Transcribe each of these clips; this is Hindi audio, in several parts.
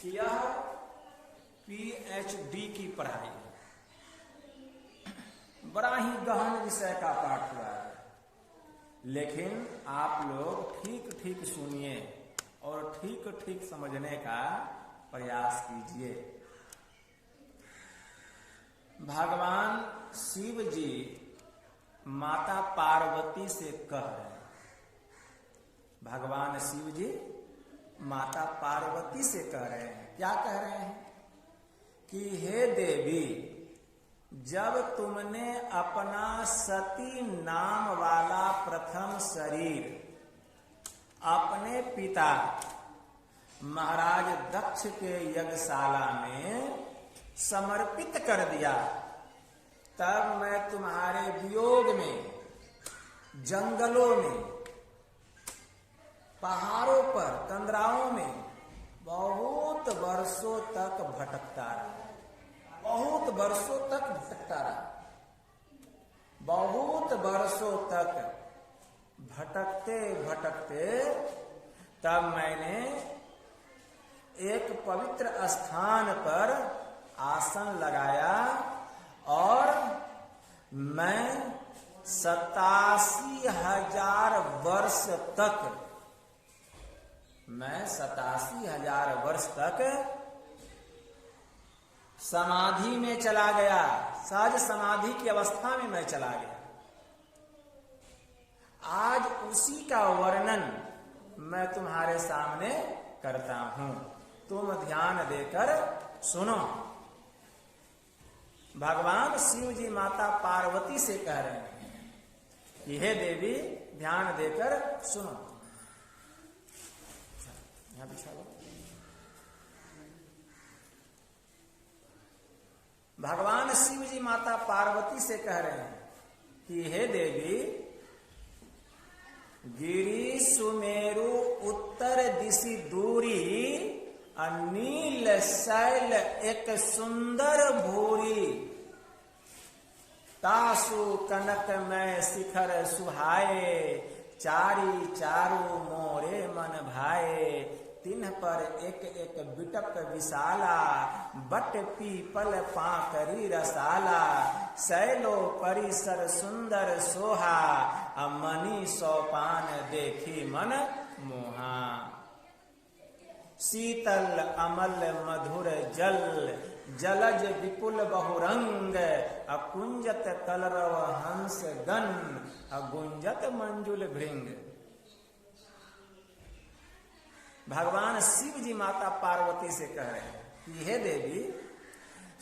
कि यह PhD की पढ़ाई है, बड़ा ही गहन विषय का पाठ हुआ है, लेकिन आप लोग ठीक ठीक सुनिए और ठीक ठीक समझने का प्रयास कीजिए। भगवान शिव जी माता पार्वती से कह रहे हैं, भगवान शिव जी माता पार्वती से कह रहे हैं, क्या कह रहे हैं कि हे देवी, जब तुमने अपना सती नाम वाला प्रथम शरीर अपने पिता महाराज दक्ष के यज्ञशाला में समर्पित कर दिया, तब मैं तुम्हारे वियोग में जंगलों में, पहाड़ों पर, तंद्राओं में बहुत वर्षों तक भटकता रहा, बहुत वर्षों तक भटकता रहा, बहुत वर्षों तक भटकते भटकते तब मैंने एक पवित्र स्थान पर आसन लगाया और मैं 87,000 वर्ष तक, मैं 87,000 वर्ष तक समाधि में चला गया, सहज समाधि की अवस्था में मैं चला गया। आज उसी का वर्णन मैं तुम्हारे सामने करता हूं, तुम ध्यान देकर सुनो। भगवान शिव जी माता पार्वती से कह रहे हैं कि हे देवी, ध्यान देकर सुनो। यहां बिछा लो। भगवान शिव जी माता पार्वती से कह रहे हैं कि हे देवी, गिरि सुमेरु उत्तर दिशि दूरी, नील शैल एक सुंदर भूरी, तासु कनक में शिखर सुहाए, चारी चारू मोरे मन भाए, तिन्ह पर एक एक बिटप विशाला, बट पीपल पाकरी रसाला, शैलो परिसर सुंदर सोहा, मणि सोपान देखी मन मोहा, शीतल अमल मधुर जल, जलज विपुल बहुरंग, अकुंजत कलरव हंस गण, अगुंजत मंजुल भृंग। भगवान शिव जी माता पार्वती से कह रहे हैं कि हे देवी,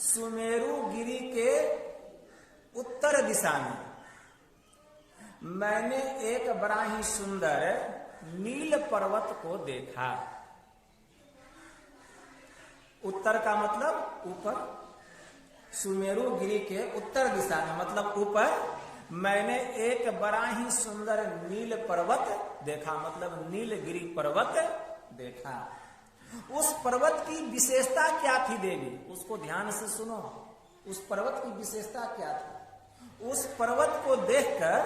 सुमेरु गिरी के उत्तर दिशा में मैंने एक बड़ा ही सुंदर नील पर्वत को देखा। उत्तर का मतलब ऊपर, सुमेरु गिरी के उत्तर दिशा में मतलब ऊपर मैंने एक बड़ा ही सुंदर नील पर्वत देखा, मतलब नीलगिरी पर्वत देखा। उस पर्वत की विशेषता क्या थी देवी, उसको ध्यान से सुनो। उस पर्वत की विशेषता क्या थी? उस पर्वत को देखकर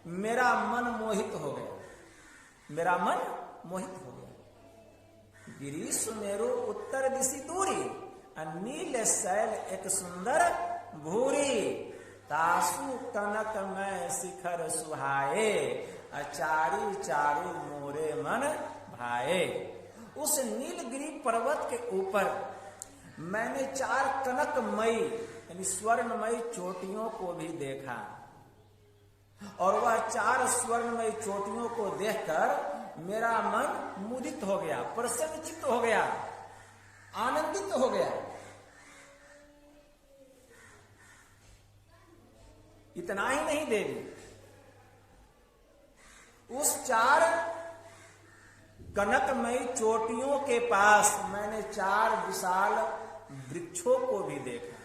मेरा मन मोहित हो गया, मेरा मन मोहित हो गया। गिरी सुमेरु उत्तर दिशि दूरी, नील शैल एक सुंदर भूरी, तासु कनक में शिखर सुहाए, चारी चारू मोरे मन भाए। उस नीलगिरी पर्वत के ऊपर मैंने 4 कनकमयी यानी स्वर्णमयी चोटियों को भी देखा, और वह 4 स्वर्णमयी चोटियों को देखकर मेरा मन मुदित हो गया, प्रसन्नचित्त हो गया, आनंदित हो गया। इतना ही नहीं देवी, उस 4 कनकमयी चोटियों के पास मैंने 4 विशाल वृक्षों को भी देखा।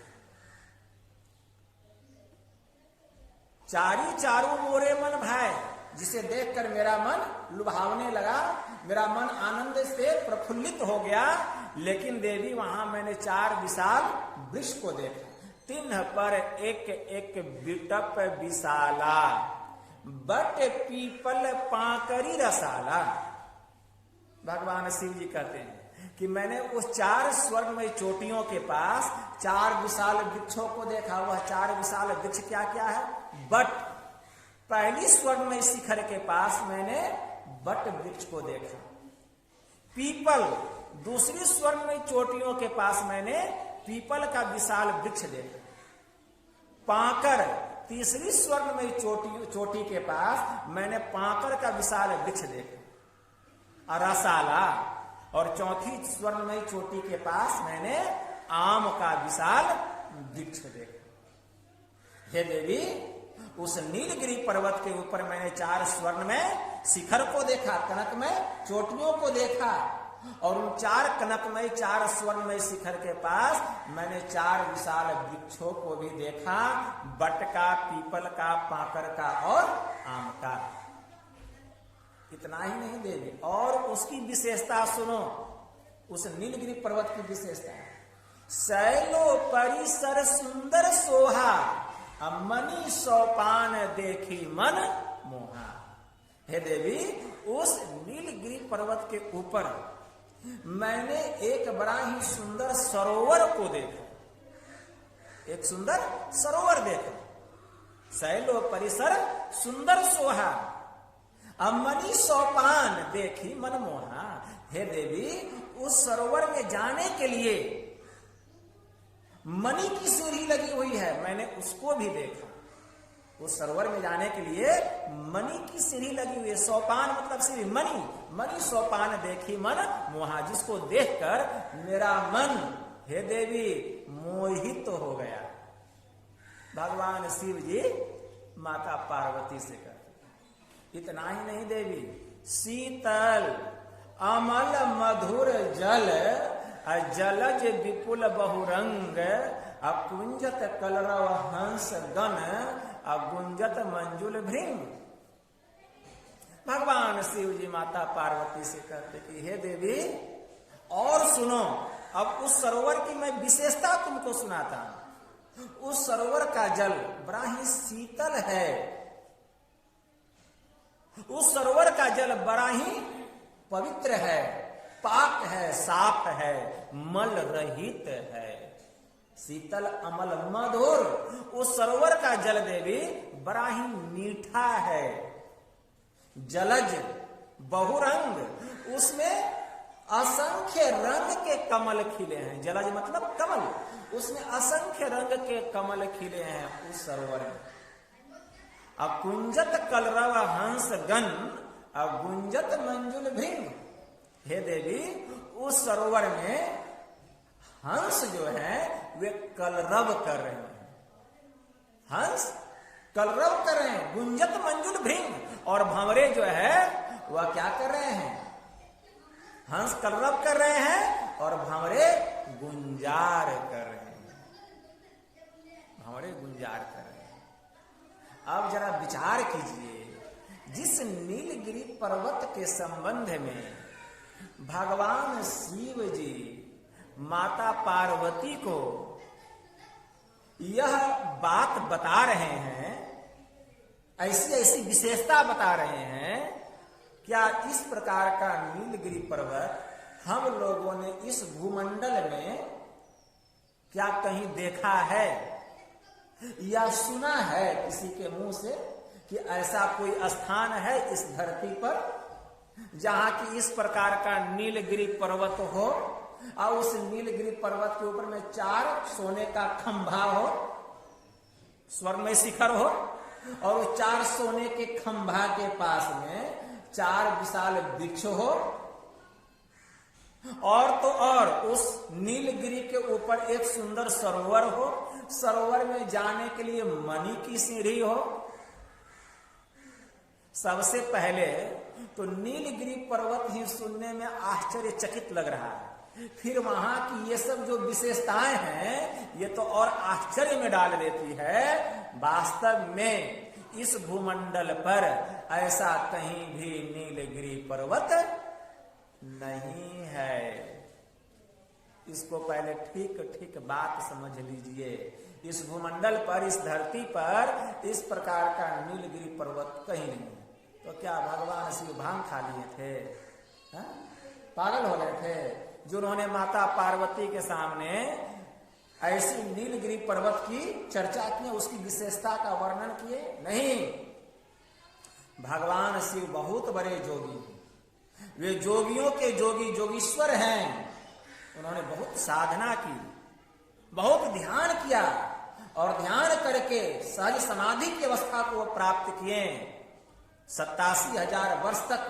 चारी चारू मोरे मन भाए, जिसे देखकर मेरा मन लुभावने लगा, मेरा मन आनंद से प्रफुल्लित हो गया। लेकिन देवी, वहां मैंने 4 विशाल वृक्ष को देखा, तिन्ह पर एक एक बिटप विशाला, बट पीपल पाकरी रसाला। भगवान शिव जी कहते हैं कि मैंने उस 4 स्वर्णमय चोटियों के पास 4 विशाल वृक्षों को देखा। वह 4 विशाल वृक्ष क्या क्या है? बट। पहली स्वर्णमय शिखर के पास मैंने बट वृक्ष को देखा। पीपल, दूसरी स्वर्णमय चोटियों के पास मैंने पीपल का विशाल वृक्ष देखा। पाकर, तीसरी स्वर्णमय चोटी के पास मैंने पाकर का विशाल वृक्ष देखा। रसाला, और चौथी स्वर्णमय चोटी के पास मैंने आम का विशाल वृक्ष देखा। हे देवी, उस नीलगिरी पर्वत के ऊपर मैंने 4 स्वर्ण में शिखर को देखा, कनक में चोटियों को देखा, और उन 4 कनक में 4 स्वर्ण में शिखर के पास मैंने 4 विशाल वृक्षों को भी देखा, बट का, पीपल का, पाकर का और आम का। इतना ही नहीं देवी, और उसकी विशेषता सुनो, उस नीलगिरी पर्वत की विशेषता। शैलो परिसर सुंदर सोहा, मणि सोपान देखी मन मोहा। हे देवी, उस नीलगिरी पर्वत के ऊपर मैंने एक बड़ा ही सुंदर सरोवर को देखा, एक सुंदर सरोवर देखा। शैलो परिसर सुंदर सोहा, मणि सोपान देखी मन मोहा। हे देवी, उस सरोवर में जाने के लिए मणि की सीढ़ी लगी हुई है, मैंने उसको भी देखा। उस सरोवर में जाने के लिए मणि की सीढ़ी लगी हुई है। सोपान मतलब सीढ़ी, मणि, मणि सोपान देखी मन मोहा, जिसको देखकर मेरा मन, हे देवी, मोहित तो हो गया। भगवान शिव जी माता पार्वती से कहते, इतना ही नहीं देवी, शीतल अमल मधुर जल, जलज विपुल बहुरंग, अकुंजत कलरव हंस गण, अगुंजत मंजुल भृंग। भगवान शिव जी माता पार्वती से कहते कि हे देवी, और सुनो, अब उस सरोवर की मैं विशेषता तुमको सुनाता हूं। उस सरोवर का जल बड़ा ही शीतल है, उस सरोवर का जल बड़ा ही पवित्र है, पाक है, साफ है, मल रहित है, शीतल अमल मधुर। उस सरोवर का जल देवी बड़ा ही मीठा है, जलज बहुरंग, उसमें असंख्य रंग के कमल खिले हैं। जलज मतलब कमल, उसमें असंख्य रंग के कमल खिले हैं उस सरोवर में। अकुंजत कलरव हंस गण, अगुंजत मंजुल भृंग। हे देवी, उस सरोवर में हंस जो है वे कलरव कर रहे हैं, हंस कलरव कर रहे हैं, गुंजत मंजुल भृंग। और भंवरे जो है वह क्या कर रहे हैं? हंस कलरव कर रहे हैं और भंवरे गुंजार कर रहे हैं, भंवरे गुंजार कर रहे हैं। अब जरा विचार कीजिए, जिस नीलगिरी पर्वत के संबंध में भगवान शिव जी माता पार्वती को यह बात बता रहे हैं, ऐसी ऐसी विशेषता बता रहे हैं, क्या इस प्रकार का नीलगिरी पर्वत हम लोगों ने इस भूमंडल में क्या कहीं देखा है या सुना है किसी के मुंह से कि ऐसा कोई स्थान है इस धरती पर जहां की इस प्रकार का नीलगिरी पर्वत हो, और उस नीलगिरी पर्वत के ऊपर में 4 सोने का खंभा हो, स्वर्णमय शिखर हो, और वो 4 सोने के खंभा के पास में 4 विशाल वृक्ष हो, और तो और उस नीलगिरी के ऊपर एक सुंदर सरोवर हो, सरोवर में जाने के लिए मणि की सीढ़ी हो। सबसे पहले तो नीलगिरी पर्वत ही सुनने में आश्चर्यचकित लग रहा है, फिर वहां की ये सब जो विशेषताएं हैं ये तो और आश्चर्य में डाल देती है। वास्तव में इस भूमंडल पर ऐसा कहीं भी नीलगिरी पर्वत नहीं है। इसको पहले ठीक ठीक बात समझ लीजिए। इस भूमंडल पर, इस धरती पर इस प्रकार का नीलगिरी पर्वत कहीं नहीं है। तो क्या भगवान शिव भांग खा लिए थे? पागल हो गए थे? जिन्होंने माता पार्वती के सामने ऐसी नीलगिरी पर्वत की चर्चा की, उसकी विशेषता का वर्णन किए? नहीं। भगवान शिव बहुत बड़े जोगी, वे जोगियों के जोगी, जोगीश्वर हैं। उन्होंने बहुत साधना की, बहुत ध्यान किया, और ध्यान करके सहज समाधि की अवस्था को प्राप्त किए। 87,000 वर्ष तक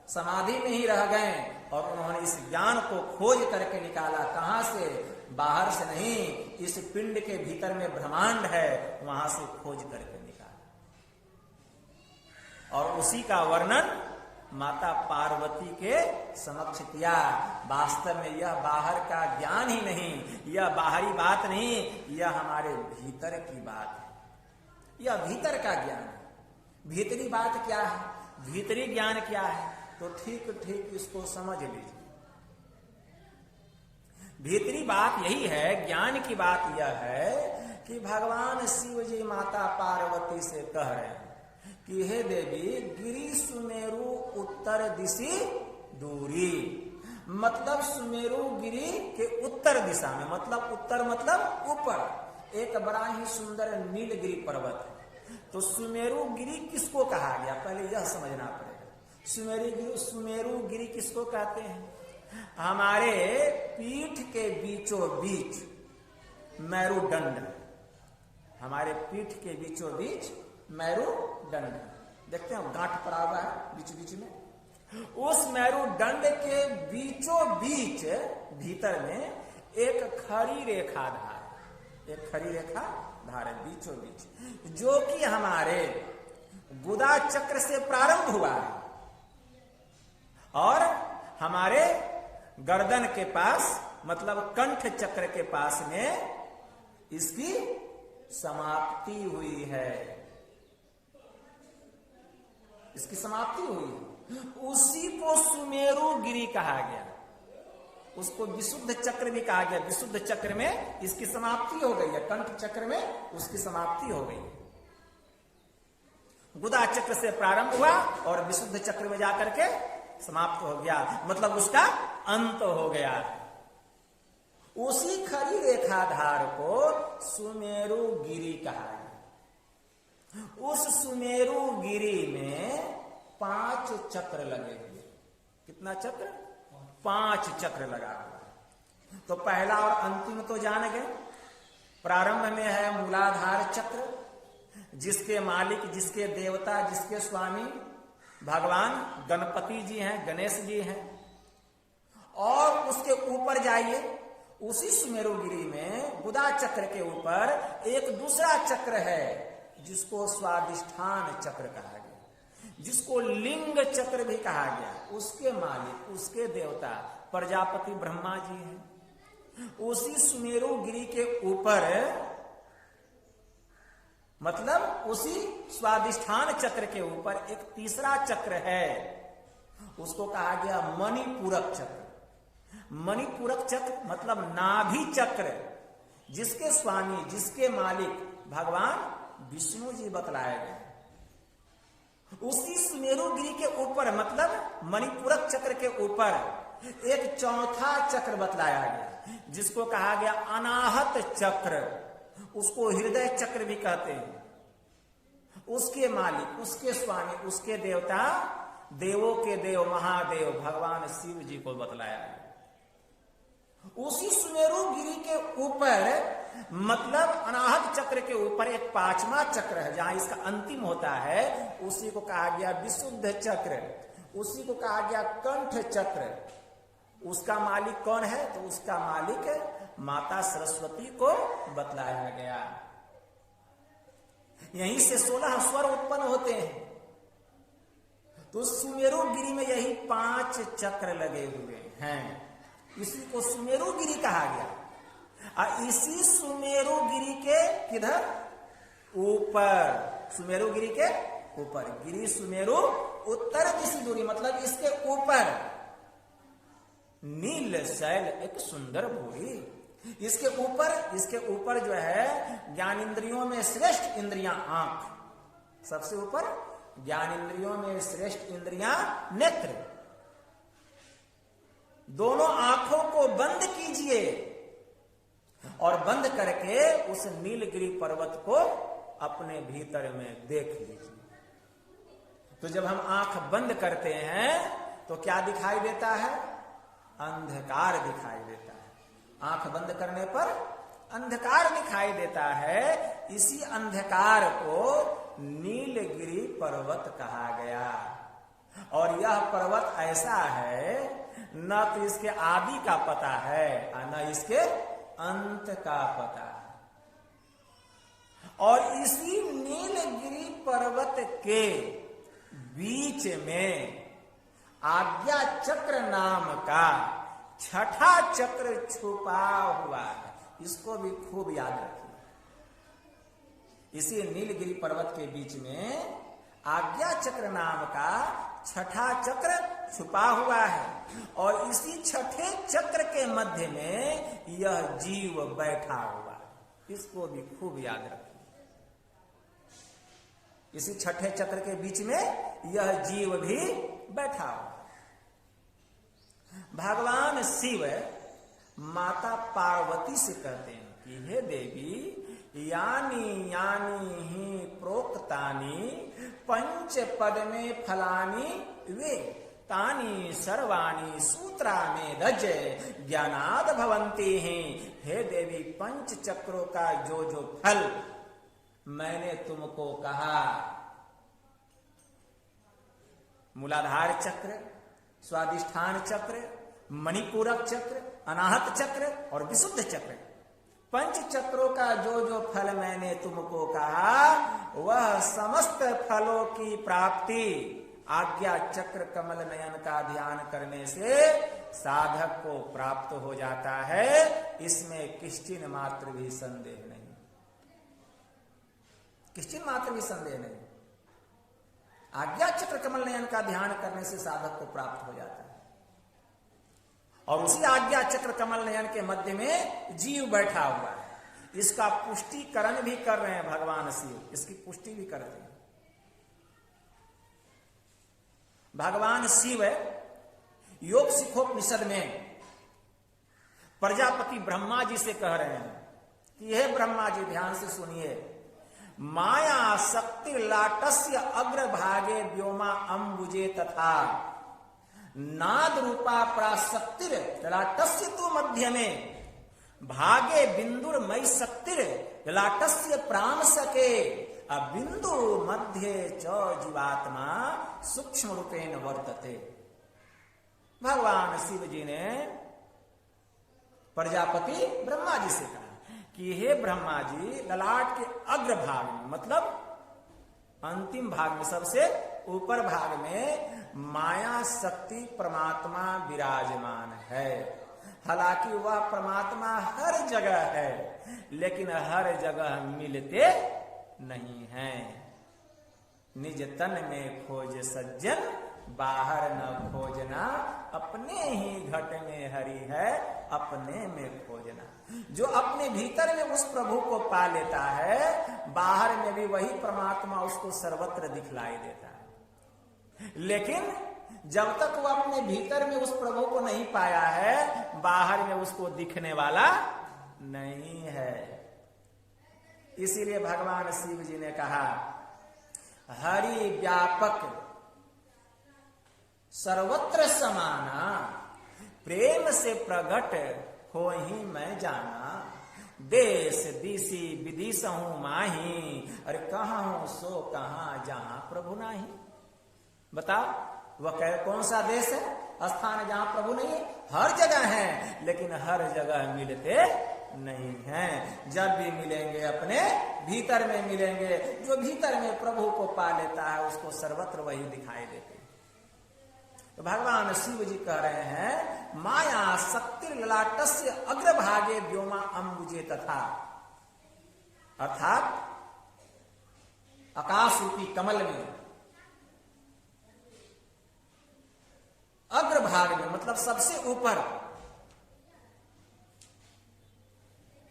समाधि में ही रह गए, और उन्होंने इस ज्ञान को खोज करके निकाला। कहां से? बाहर से नहीं, इस पिंड के भीतर में ब्रह्मांड है, वहां से खोज करके निकाला। और उसी का वर्णन माता पार्वती के समक्ष किया। वास्तव में यह बाहर का ज्ञान ही नहीं, यह बाहरी बात नहीं, यह हमारे भीतर की बात है। यह भीतर का ज्ञान है। भीतरी बात क्या है, भीतरी ज्ञान क्या है, तो ठीक ठीक इसको समझ लीजिए। भीतरी बात यही है, ज्ञान की बात यह है कि भगवान शिव जी माता पार्वती से कह रहे हैं कि हे देवी, गिरि सुमेरु उत्तर दिशि दूरी। मतलब सुमेरु गिरी के उत्तर दिशा में, मतलब उत्तर मतलब ऊपर एक बड़ा ही सुंदर नीलगिरी पर्वत है। तो सुमेरु गिरी किसको कहा गया, पहले यह समझना पड़ेगा। सुमेरु गिरी किसको कहते हैं? हमारे पीठ के बीचों बीच मेरुदंड, हमारे पीठ के बीचों बीच मेरुदंड, देखते हैं गांठ पड़ा हुआ है बीच बीच में। उस मेरुदंड के बीचों बीच भीतर में एक खड़ी रेखा धार, एक खड़ी रेखा धार है बीचों बीच, जो कि हमारे गुदा चक्र से प्रारंभ हुआ है और हमारे गर्दन के पास, मतलब कंठ चक्र के पास में इसकी समाप्ति हुई है। इसकी समाप्ति हुई, उसी को सुमेरु गिरी कहा गया। उसको विशुद्ध चक्र भी कहा गया। विशुद्ध चक्र में इसकी समाप्ति हो गई है, कंठ चक्र में उसकी समाप्ति हो गई। गुदा चक्र से प्रारंभ हुआ और विशुद्ध चक्र में जाकर के समाप्त हो गया, मतलब उसका अंत हो गया। उसी खड़ी रेखाधार को सुमेरु गिरी कहा गया। उस सुमेरु गिरी में 5 चक्र लगे हुए। कितना चक्र? 5 चक्र लगा हुआ। तो पहला और अंतिम तो जान गए। प्रारंभ में है मूलाधार चक्र, जिसके मालिक, जिसके देवता, जिसके स्वामी भगवान गणपति जी हैं, गणेश जी हैं। और उसके ऊपर जाइए, उसी सुमेरुगिरी में गुदा चक्र के ऊपर एक दूसरा चक्र है, जिसको स्वादिष्ठान चक्र कहा गया, जिसको लिंग चक्र भी कहा गया। उसके मालिक, उसके देवता प्रजापति ब्रह्मा जी हैं। उसी सुमेरुगिरी के ऊपर, मतलब उसी स्वादिष्ठान चक्र के ऊपर एक तीसरा चक्र है, उसको कहा गया मणिपूरक चक्र। मणिपूरक चक्र मतलब नाभि चक्र, जिसके स्वामी, जिसके मालिक भगवान विष्णु जी बतलाए गए। उसी सुमेरुगिरी के ऊपर, मतलब मणिपूरक चक्र के ऊपर एक चौथा चक्र बतलाया गया, जिसको कहा गया अनाहत चक्र। उसको हृदय चक्र भी कहते हैं। उसके मालिक, उसके स्वामी, उसके देवता, देवों के देव महादेव भगवान शिव जी को बतलाया गया। उसी सुमेरुगिरी के ऊपर, मतलब अनाहत चक्र के ऊपर एक 5वां चक्र है, जहां इसका अंतिम होता है। उसी को कहा गया विशुद्ध चक्र, उसी को कहा गया कंठ चक्र। उसका मालिक कौन है? तो उसका मालिक माता सरस्वती को बतलाया गया। यहीं से 16 स्वर उत्पन्न होते हैं। तो सुमेरुगिरी में यही 5 चक्र लगे हुए हैं। इसी को सुमेरुगिरी कहा गया। और इसी सुमेरुगिरी के किधर? ऊपर। सुमेरुगिरी के ऊपर, गिरी सुमेरु उत्तर दिशि दूरी, मतलब इसके ऊपर नील शैल एक सुंदर भूरी। इसके ऊपर जो है ज्ञान इंद्रियों में श्रेष्ठ इंद्रियां आंख, सबसे ऊपर ज्ञान इंद्रियों में श्रेष्ठ इंद्रियां नेत्र। दोनों आंखों को कीजिए और बंद करके उस नीलगिरी पर्वत को अपने भीतर में देख लीजिए। तो जब हम आंख बंद करते हैं तो क्या दिखाई देता है? अंधकार दिखाई देता है। आंख बंद करने पर अंधकार दिखाई देता है। इसी अंधकार को नीलगिरी पर्वत कहा गया। और यह पर्वत ऐसा है, न तो इसके आदि का पता है और न इसके अंत का पता है। और इसी नीलगिरी पर्वत के बीच में आज्ञा चक्र नाम का छठा चक्र छुपा हुआ है। इसको भी खूब याद रखिए। इसी नीलगिरी पर्वत के बीच में आज्ञा चक्र नाम का छठा चक्र छुपा हुआ है। और इसी छठे चक्र के मध्य में यह जीव बैठा हुआ है। इसको भी खूब याद रखिए। इसी छठे चक्र के बीच में यह जीव भी बैठा हुआ। भगवान शिव माता पार्वती से कहते हैं कि हे देवी, यानी यानी ही प्रोक्तानि पंच पद में फलानी वे तानी सर्वाणी सूत्रा में रज ज्ञानाद भवंती हैं। हे देवी, पंच चक्रों का जो जो फल मैंने तुमको कहा, मूलाधार चक्र, स्वादिष्ठान चक्र, मणिपूरक चक्र, अनाहत चक्र और विशुद्ध चक्र, पंच चक्रों का जो जो फल मैंने तुमको कहा, वह समस्त फलों की प्राप्ति आज्ञा चक्र कमल नयन का ध्यान करने से साधक को प्राप्त हो जाता है। इसमें किंचित मात्र भी संदेह नहीं। किंचित मात्र भी संदेह नहीं। आज्ञा चक्र कमल नयन का ध्यान करने से साधक को प्राप्त हो जाता है। और उसी आज्ञा चक्र कमल नयन के मध्य में जीव बैठा हुआ है। इसका पुष्टिकरण भी कर रहे हैं भगवान शिव, इसकी पुष्टि भी करते हैं। भगवान शिव योग सिखोपनिषद में प्रजापति ब्रह्मा जी से कह रहे हैं कि हे ब्रह्मा जी, ध्यान से सुनिए, माया शक्ति लाटस्य अग्रभागे व्योमा अम्बुजे तथा नाद रूपा प्राशक्तिर लाटस्य तो मध्य में भागे बिंदुर मई शक्तिर लाटस्य प्राण सके अबिंदु मध्य च जीवात्मा सूक्ष्म रूपेण वर्तते। भगवान शिव जी ने प्रजापति ब्रह्मा जी से कहा कि हे ब्रह्मा जी, ललाट के अग्रभाग में, मतलब अंतिम भाग में, सबसे ऊपर भाग में माया शक्ति परमात्मा विराजमान है। हालांकि वह परमात्मा हर जगह है, लेकिन हर जगह मिलते नहीं हैं। निज तन में खोज सज्जन, बाहर न खोजना, अपने ही घट में हरि है, अपने में खोजना। जो अपने भीतर में उस प्रभु को पा लेता है, बाहर में भी वही परमात्मा उसको सर्वत्र दिखलाई देता है। लेकिन जब तक वह अपने भीतर में उस प्रभु को नहीं पाया है, बाहर में उसको दिखने वाला नहीं है। इसीलिए भगवान शिव जी ने कहा, हरि व्यापक सर्वत्र समाना, प्रेम से प्रगट हो ही मैं जाना। देश दिशी विदिशहूं माही, अरे कहां हूं सो कहां जहां प्रभु नाही। बताओ वह कौन सा देश है, स्थान जहां प्रभु नहीं है? हर जगह है, लेकिन हर जगह मिलते नहीं हैं। जब भी मिलेंगे अपने भीतर में मिलेंगे। जो भीतर में प्रभु को पा लेता है, उसको सर्वत्र वही दिखाई देते। तो भगवान शिव जी कह रहे हैं, माया शक्ति ललाटस्य अग्रभागे व्योमा अम्बुजे तथा, अर्थात आकाश रूपी कमल में अग्रभाग में, मतलब सबसे ऊपर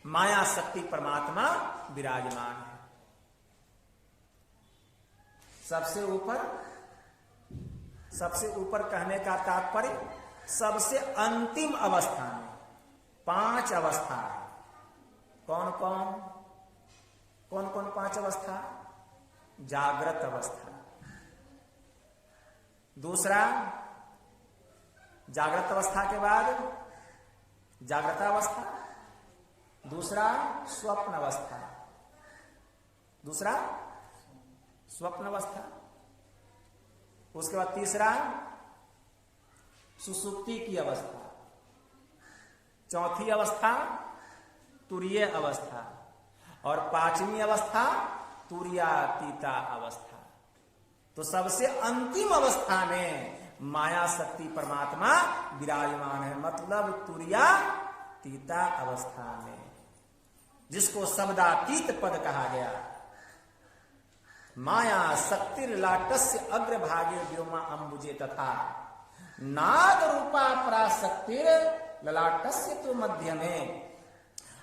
माया शक्ति परमात्मा विराजमान है। सबसे ऊपर कहने का तात्पर्य सबसे अंतिम अवस्था में, 5 अवस्था। कौन कौन कौन कौन 5 अवस्था? जागृत अवस्था, दूसरा जागृत अवस्था के बाद जागृत अवस्था, दूसरा स्वप्न अवस्था, दूसरा स्वप्न अवस्था, उसके बाद तीसरा सुसुप्ति की अवस्था, चौथी अवस्था तुरीय अवस्था और 5वीं अवस्था तुर्यातीता अवस्था। तो सबसे अंतिम अवस्था में माया शक्ति परमात्मा विराजमान है, मतलब तुर्यातीता अवस्था में, जिसको शब्दातीत पद कहा गया। माया शक्तिर्लाटस्य अग्रभागे व्योमा अंबुजे तथा नाद रूपा पराशक्तिर ललाटस्य तो मध्य में।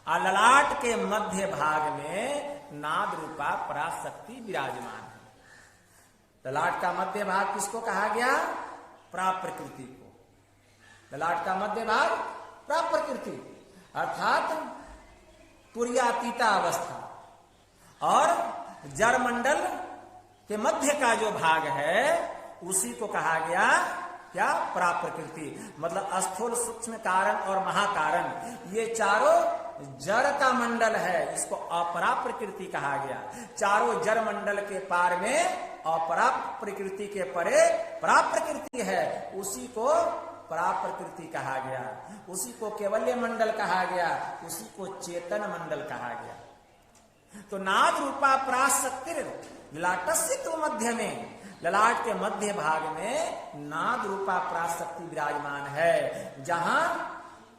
ललाट के मध्य भाग में नाद रूपा पराशक्ति विराजमान है। ललाट का मध्य भाग किसको कहा गया? प्राप्रकृति को। ललाट का मध्य भाग प्राप्रकृति अर्थात तुर्यातीता अवस्था, और जड़मंडल के मध्य का जो भाग है उसी को कहा गया क्या? प्राप्रकृति। मतलब स्थूल, सूक्ष्म कारण और महाकारण, ये चारों जड़ का मंडल है, इसको अपरा प्रकृति कहा गया। चारों जड़ मंडल के पार में अपरा प्रकृति के परे पराप्रकृति है, उसी को पराप्रकृति कहा गया, उसी को केवल्य मंडल कहा गया, उसी को चेतन मंडल कहा गया। तो नाद रूपा पराशक्तिर ललाटस्य तो मध्य में, ललाट के मध्य भाग में नाद रूपा पराशक्ति विराजमान है। जहां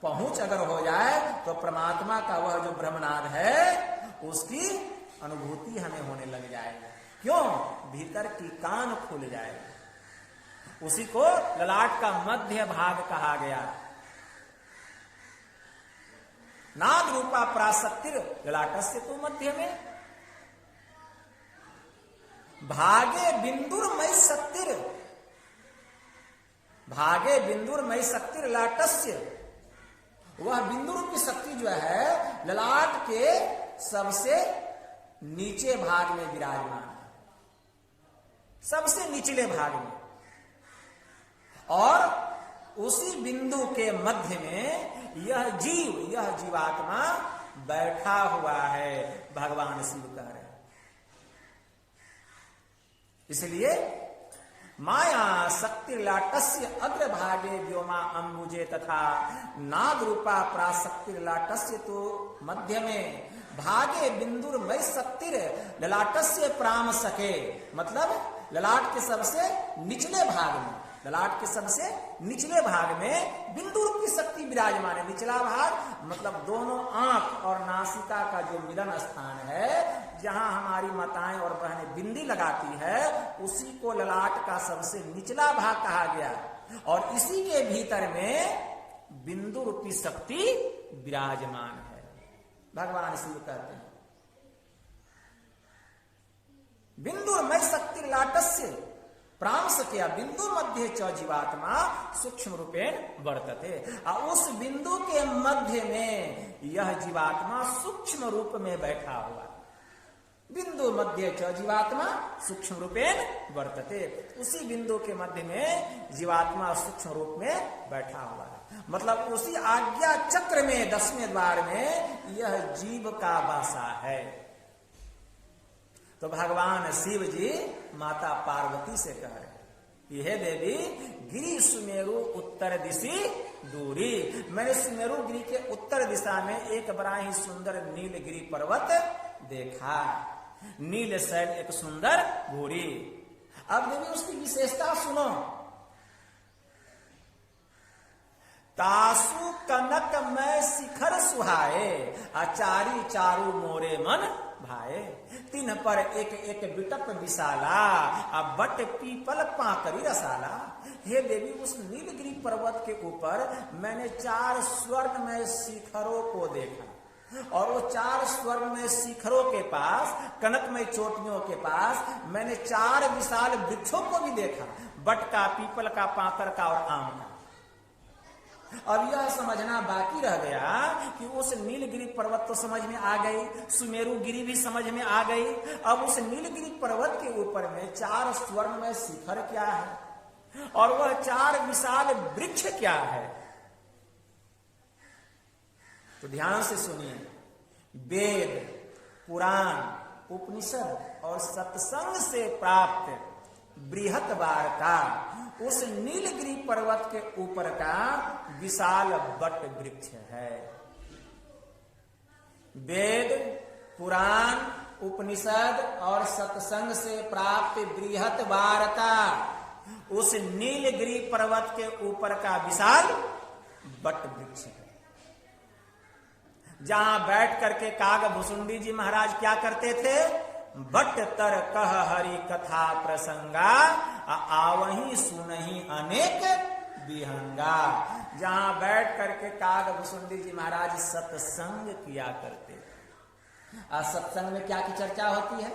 पहुंच अगर हो जाए तो परमात्मा का वह जो ब्रह्मनाद है उसकी अनुभूति हमें होने लग जाएगी। क्यों? भीतर की कान खुल जाएगी। उसी को ललाट का मध्य भाग कहा गया। नाद रूपा पराशक्तिर ललाटस्य तो मध्य में भागे बिंदुर्मय शक्तिर, भागे बिंदुर्मय शक्तिर ललाटस्य, वह बिंदु रूपी शक्ति जो है ललाट के सबसे नीचे भाग में विराजमान है, सबसे निचले भाग में, और उसी बिंदु के मध्य में यह जीव, यह जीवात्मा बैठा हुआ है, भगवान शिव कह रहे हैं। इसलिए माया शक्ति लाटस्य अग्रभागे व्योमा अंबुजे तथा नाद रूपा पराशक्ति लाटस्य तो मध्य में भागे बिंदुर्मय शक्तिर ललाटस्य प्राम सके, मतलब ललाट के सबसे निचले भाग में, ललाट के सबसे निचले भाग में बिंदु रूपी शक्ति विराजमान है। निचला भाग मतलब दोनों आंख और नासिका का जो मिलन स्थान है, जहां हमारी माताएं और बहनें बिंदी लगाती है, उसी को ललाट का सबसे निचला भाग कहा गया। और इसी के भीतर में बिंदु रूपी शक्ति विराजमान है, भगवान शिव कहते हैं। बिंदुर्मय शक्ति लाटस्य प्रांश किया बिंदु मध्य च जीवात्मा सूक्ष्म रूपेण वर्तते। उस बिंदु के मध्य में यह जीवात्मा सूक्ष्म रूप में बैठा हुआ। बिंदु मध्य च जीवात्मा सूक्ष्म रूपेण वर्तते, उसी बिंदु के मध्य में जीवात्मा सूक्ष्म रूप में बैठा हुआ है। मतलब उसी आज्ञा चक्र में 10वें द्वार में यह जीव का वासा है। तो भगवान शिव जी माता पार्वती से कह रहे, यह देवी गिरि सुमेरु उत्तर दिशी दूरी, मैंने सुमेरु गिरि के उत्तर दिशा में एक बड़ा ही सुंदर नीलगिरी पर्वत देखा। नील शैल एक सुंदर घोड़ी। अब देवी उसकी विशेषता सुनो। तासु कनक में शिखर सुहाए, आचारी चारू मोरे मन भाए। तीन पर एक एक बिटप विशाला, अब बट पीपल पाकरी रसाला। हे देवी, उस नीलगिरी पर्वत के ऊपर मैंने 4 स्वर्णमय शिखरों को देखा, और वो 4 स्वर्णमय शिखरों के पास, कनकमय चोटियों के पास मैंने 4 विशाल वृक्षों को भी देखा, बट का, पीपल का, पाकर का और आम का। अब यह समझना बाकी रह गया कि उस नीलगिरी पर्वत तो समझ में आ गई, सुमेरु गिरी भी समझ में आ गई। अब उस नीलगिरी पर्वत के ऊपर में 4 स्वर्णमय शिखर क्या है और वह 4 विशाल वृक्ष क्या है, तो ध्यान से सुनिए। वेद, पुराण, उपनिषद और सत्संग से प्राप्त बृहत वार्ता उस नीलगिरी पर्वत के ऊपर का विशाल वट वृक्ष है। वेद, पुराण, उपनिषद और सत्संग से प्राप्त बृहत वार्ता उस नीलगिरी पर्वत के ऊपर का विशाल वट वृक्ष है, जहां बैठ करके कागभुसुंडी जी महाराज क्या करते थे, बट तर कह हरि कथा प्रसंगा आवही सुनही अनेक विहंगा। जहां बैठ करके कागभुसुंडी जी महाराज सत्संग किया करते थे। सत्संग में क्या की चर्चा होती है,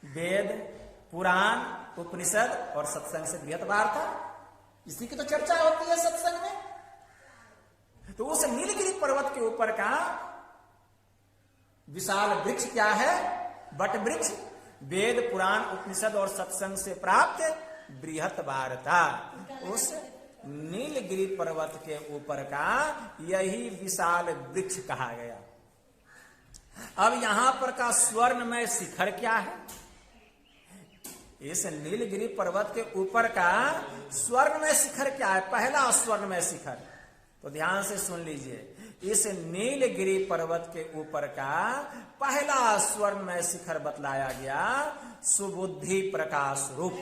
वेद, पुराण, उपनिषद और सत्संग से बृहत वार्ता, इसी की तो चर्चा होती है सत्संग में। तो उस नीलगिरी पर्वत के ऊपर का विशाल वृक्ष क्या है, वट वृक्ष। वेद, पुराण, उपनिषद और सत्संग से प्राप्त बृहत वार्ता उस नीलगिरी पर्वत के ऊपर का यही विशाल वृक्ष कहा गया। अब यहां पर का स्वर्णमय शिखर क्या है, इस नीलगिरी पर्वत के ऊपर का स्वर्णमय शिखर क्या है, पहला स्वर्णमय शिखर, तो ध्यान से सुन लीजिए। इस नीलगिरी पर्वत के ऊपर का पहला स्वर्णमय शिखर बतलाया गया सुबुद्धि प्रकाश रूप।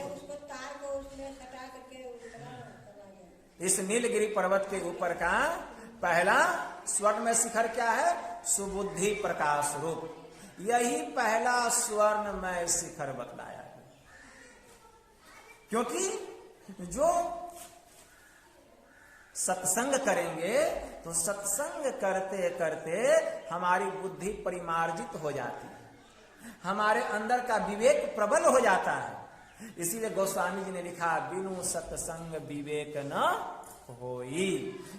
इस नीलगिरी पर्वत के ऊपर का पहला स्वर्णमय शिखर क्या है, सुबुद्धि प्रकाश रूप। यही पहला स्वर्णमय शिखर बतलाया गया, क्योंकि जो सत्संग करेंगे तो सत्संग करते करते हमारी बुद्धि परिमार्जित हो जाती है, हमारे अंदर का विवेक प्रबल हो जाता है। इसीलिए गोस्वामी जी ने लिखा, बिनु सत्संग विवेक न होई,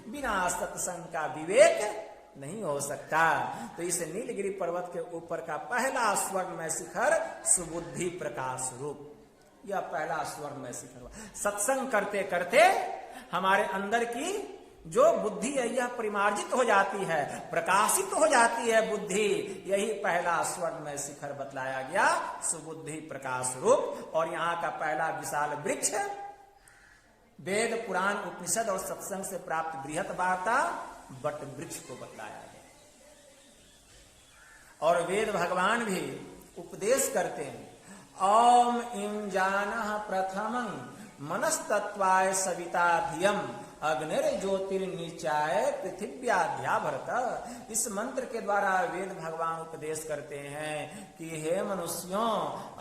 बिना सत्संग का विवेक नहीं हो सकता। तो इस नीलगिरी पर्वत के ऊपर का पहला स्वर्णमय शिखर सुबुद्धि प्रकाश रूप, यह पहला स्वर्णमय शिखर। सत्संग करते करते हमारे अंदर की जो बुद्धि है यह परिमार्जित हो जाती है, प्रकाशित हो जाती है बुद्धि, यही पहला स्वर्णमय शिखर बतलाया गया सुबुद्धि प्रकाश रूप। और यहाँ का पहला विशाल वृक्ष वेद, पुराण, उपनिषद और सत्संग से प्राप्त बृहत वार्ता वट वृक्ष को बतलाया गया। और वेद भगवान भी उपदेश करते हैं, ओम इम जानः प्रथमं मनस्तत्वाय सविता धियम अग्निर ज्योतिर्निचाय पृथिव्याध्या भरत। इस मंत्र के द्वारा वेद भगवान उपदेश करते हैं कि हे मनुष्यों,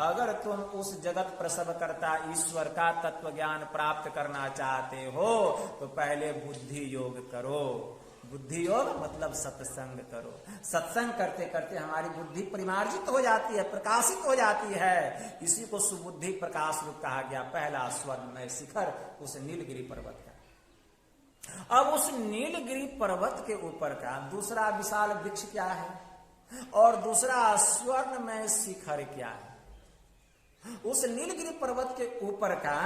अगर तुम उस जगत प्रसवकर्ता ईश्वर का तत्व ज्ञान प्राप्त करना चाहते हो तो पहले बुद्धि योग करो। बुद्धि योग मतलब सत्संग करो। सत्संग करते करते हमारी बुद्धि परिमार्जित हो जाती है, प्रकाशित हो जाती है। इसी को सुबुद्धि प्रकाश रूप कहा गया, पहला स्वर्णमय शिखर उस नीलगिरी पर्वत का। अब उस नीलगिरी पर्वत के ऊपर का दूसरा विशाल वृक्ष क्या है और दूसरा स्वर्णमय शिखर क्या है? उस नीलगिरी पर्वत के ऊपर का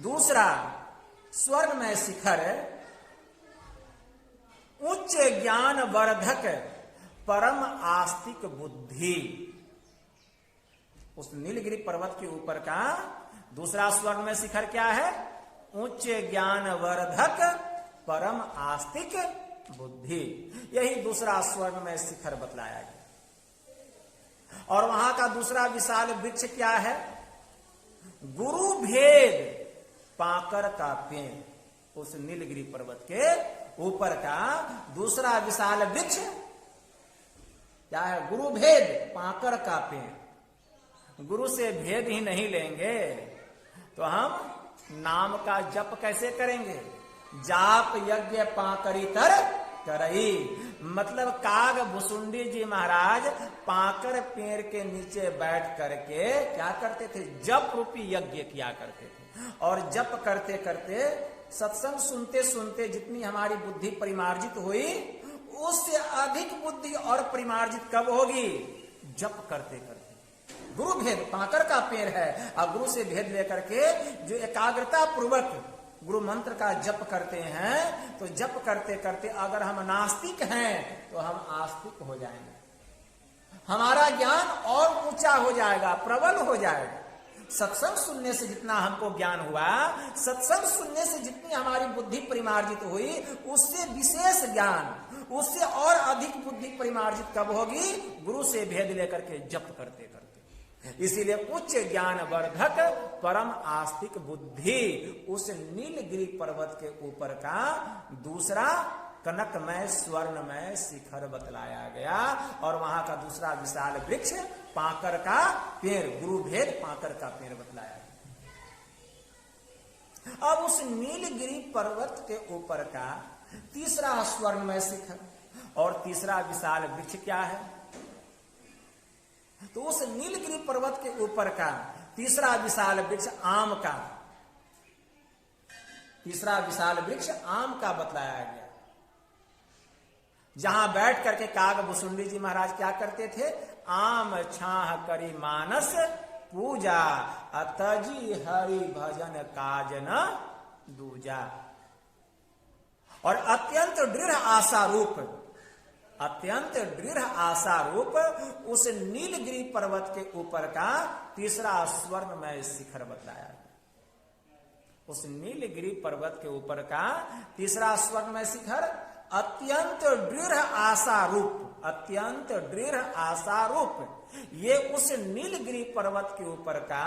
दूसरा स्वर्णमय शिखर उच्च ज्ञान वर्धक परम आस्तिक बुद्धि। उस नीलगिरी पर्वत के ऊपर का दूसरा स्वर्णमय शिखर क्या है? उच्च ज्ञान वर्धक परम आस्तिक बुद्धि। यही दूसरा स्वर्णमय शिखर बतलाया गया। और वहां का दूसरा विशाल वृक्ष क्या है? गुरु भेद पाकर का पेड़। उस नीलगिरी पर्वत के ऊपर का दूसरा विशाल वृक्ष क्या है? गुरु भेद पाकर का पेड़। गुरु से भेद ही नहीं लेंगे तो हम नाम का जप कैसे करेंगे? जाप यज्ञ पाकरी तर करई। मतलब कागभुसुंडी जी महाराज पाकर पेड़ के नीचे बैठ करके क्या करते थे? जप रूपी यज्ञ किया करते थे। और जप करते करते सत्संग सुनते सुनते जितनी हमारी बुद्धि परिमार्जित हुई, उससे अधिक बुद्धि और परिमार्जित कब होगी? जप करते करते। गुरु भेद पाकर का पेड़ है, और गुरु से भेद लेकर के जो एकाग्रता पूर्वक गुरु मंत्र का जप करते हैं, तो जप करते करते अगर हम नास्तिक हैं तो हम आस्तिक हो जाएंगे, हमारा ज्ञान और ऊंचा हो जाएगा, प्रबल हो जाएगा। सत्संग सुनने से जितना हमको ज्ञान हुआ, सत्संग सुनने से जितनी हमारी बुद्धि परिमार्जित हुई, उससे विशेष ज्ञान, उससे और अधिक बुद्धि परिमार्जित कब होगी? गुरु से भेद लेकर के जप करते करते। इसीलिए उच्च ज्ञान वर्धक परम आस्तिक बुद्धि उस नीलगिरी पर्वत के ऊपर का दूसरा कनकमय स्वर्णमय शिखर बतलाया गया, और वहां का दूसरा विशाल वृक्ष पाकर का पेड़, गुरु भेद पाकर का पेड़ बतलाया गया। अब उस नीलगिरी पर्वत के ऊपर का तीसरा स्वर्णमय शिखर और तीसरा विशाल वृक्ष क्या है? तो उस नीलगिरी पर्वत के ऊपर का तीसरा विशाल वृक्ष आम का, तीसरा विशाल वृक्ष आम का बतलाया गया, जहां बैठ करके काग भुसुंडी जी महाराज क्या करते थे? आम छाह करी मानस पूजा, अतजी हरि भजन काजन दूजा। और अत्यंत दृढ़ आशा रूप, अत्यंत दृढ़ आशा रूप उस नीलगिरी पर्वत के ऊपर का तीसरा स्वर्णमय शिखर बतलाया। उस नीलगिरी पर्वत के ऊपर का तीसरा स्वर्णमय शिखर अत्यंत दृढ़ आशा रूप, अत्यंत दृढ़ आशा रूप, ये उस नीलगिरी पर्वत के ऊपर का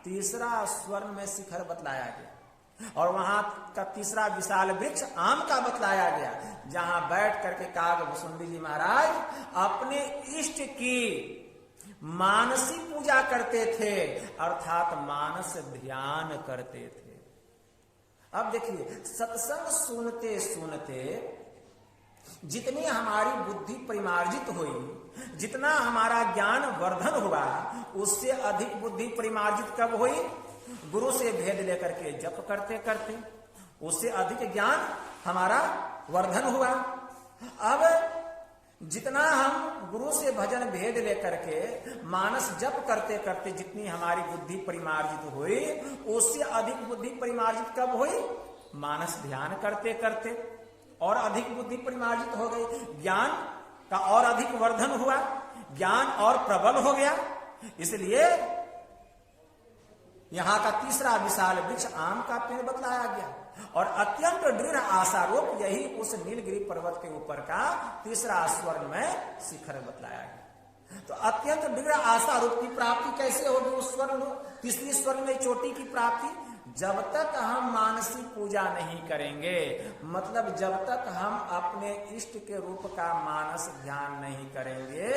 तीसरा स्वर्णमय शिखर बतलाया गया। और वहां का तीसरा विशाल वृक्ष आम का बतलाया गया, जहां बैठ करके काग भुसुंडी जी महाराज अपने इष्ट की मानसी पूजा करते थे, अर्थात मानस ध्यान करते थे। अब देखिए, सत्संग सुनते सुनते जितनी हमारी बुद्धि परिमार्जित हुई, जितना हमारा ज्ञान वर्धन हुआ, उससे अधिक बुद्धि परिमार्जित कब हुई? गुरु से भेद लेकर के जप करते करते, उससे अधिक ज्ञान हमारा वर्धन हुआ। अब जितना हम गुरु से भजन भेद लेकर के मानस जप करते करते जितनी हमारी बुद्धि परिमार्जित हुई, उससे अधिक बुद्धि परिमार्जित कब हुई? मानस ध्यान करते करते और अधिक बुद्धि परिमार्जित हो गई, ज्ञान का और अधिक वर्धन हुआ, ज्ञान और प्रबल हो गया। इसलिए यहां का तीसरा विशाल वृक्ष आम का पेड़ बतलाया गया, और अत्यंत दृढ़ आशारूप यही उस नीलगिरी पर्वत के ऊपर का तीसरा स्वर्णमय शिखर बतलाया गया। तो अत्यंत दृढ़ आशारूप की प्राप्ति कैसे होगी? उस स्वर्ण तीसरी स्वर्णमय चोटी की प्राप्ति जब तक हम मानसिक पूजा नहीं करेंगे, मतलब जब तक हम अपने इष्ट के रूप का मानस ध्यान नहीं करेंगे,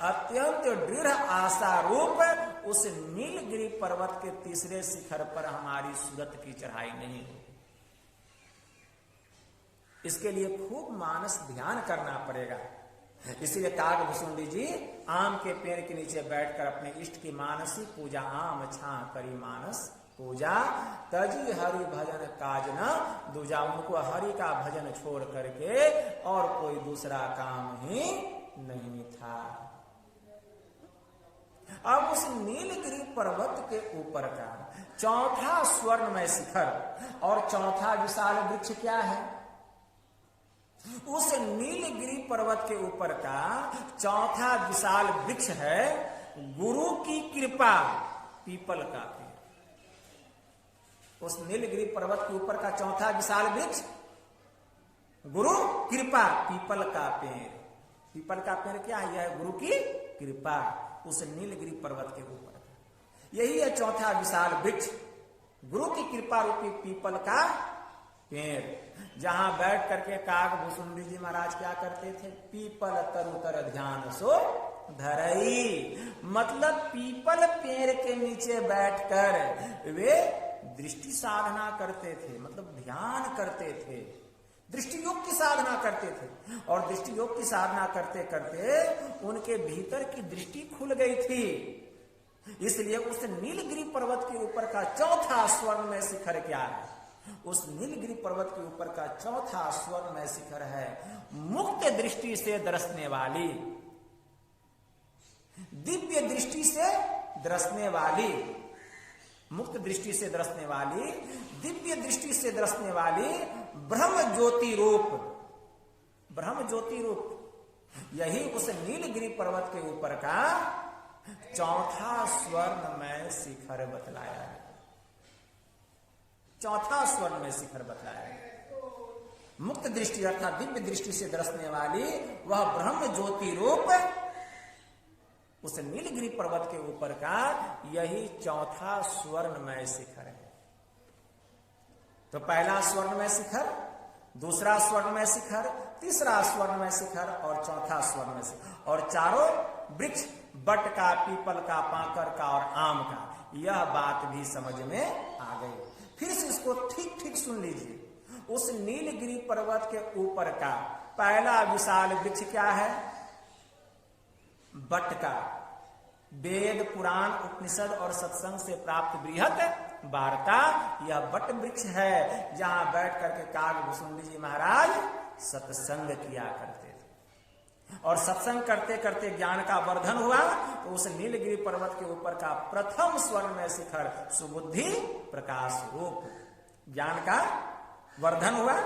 अत्यंत दृढ़ आशा रूप उस नीलगिरी पर्वत के तीसरे शिखर पर हमारी सूरत की चढ़ाई नहीं होगी। इसके लिए खूब मानस ध्यान करना पड़ेगा। इसीलिए काग भुसुंडी जी आम के पेड़ के नीचे बैठकर अपने इष्ट की मानसिक पूजा, आम छाह करी मानस पूजा, तजी हरि भजन काजना दूजा, उनको हरि का भजन छोड़ करके और कोई दूसरा काम ही नहीं था। अब उस नीलगिरी पर्वत के ऊपर का चौथा स्वर्णमय शिखर और चौथा विशाल वृक्ष क्या है? उस नीलगिरी पर्वत के ऊपर का चौथा विशाल वृक्ष है गुरु की कृपा, पीपल का पेड़। उस नीलगिरी पर्वत के ऊपर का चौथा विशाल वृक्ष गुरु कृपा, पीपल का पेड़। पीपल का पेड़ क्या है? यह है गुरु की कृपा, उस नीलगिरी पर्वत के ऊपर। यही है चौथा विशाल वृक्ष, गुरु की कृपा रूपी पीपल का पेड़, जहां बैठ करके काग भुसुंडी जी महाराज क्या करते थे? पीपल तरुतर ध्यान सो धरई, मतलब पीपल पेड़ के नीचे बैठकर वे दृष्टि साधना करते थे, मतलब ध्यान करते थे, दृष्टि योग की साधना करते थे। और दृष्टि योग की साधना करते करते उनके भीतर की दृष्टि खुल गई थी। इसलिए उस नीलगिरी पर्वत के ऊपर का चौथा स्वर्णमय शिखर क्या है? उस नीलगिरी पर्वत के ऊपर का चौथा स्वर्णमय शिखर है मुक्त दृष्टि से दरसने वाली, दिव्य दृष्टि से दरसने वाली, मुक्त दृष्टि से दरसने वाली, दिव्य दृष्टि से दरसने वाली ब्रह्म ज्योति रूप, ब्रह्म ज्योति रूप, यही उस नीलगिरी पर्वत के ऊपर का चौथा स्वर्णमय शिखर बतलाया है। चौथा स्वर्णमय शिखर बतलाया है। मुक्त दृष्टि अर्थात दिव्य दृष्टि से दरसने वाली वह ब्रह्म ज्योति रूप उस नीलगिरी पर्वत के ऊपर का यही चौथा स्वर्णमय शिखर है। तो पहला स्वर्णमय शिखर, दूसरा स्वर्णमय शिखर, तीसरा स्वर्णमय शिखर और चौथा स्वर्णमय शिखर, और चारों वृक्ष बट का, पीपल का, पाकर का और आम का, यह बात भी समझ में आ गई। फिर से इसको ठीक ठीक सुन लीजिए। उस नीलगिरी पर्वत के ऊपर का पहला विशाल वृक्ष क्या है? बट का। वेद, पुराण, उपनिषद और सत्संग से प्राप्त बृहत वार्ता यह बट वृक्ष है, जहां बैठ करके कागभूषुंडी जी महाराज सत्संग किया करते थे। और सत्संग करते करते ज्ञान का वर्धन हुआ, तो उस नीलगिरी पर्वत के ऊपर का प्रथम स्वर्णमय शिखर सुबुद्धि प्रकाश रूप, ज्ञान का वर्धन हुआ,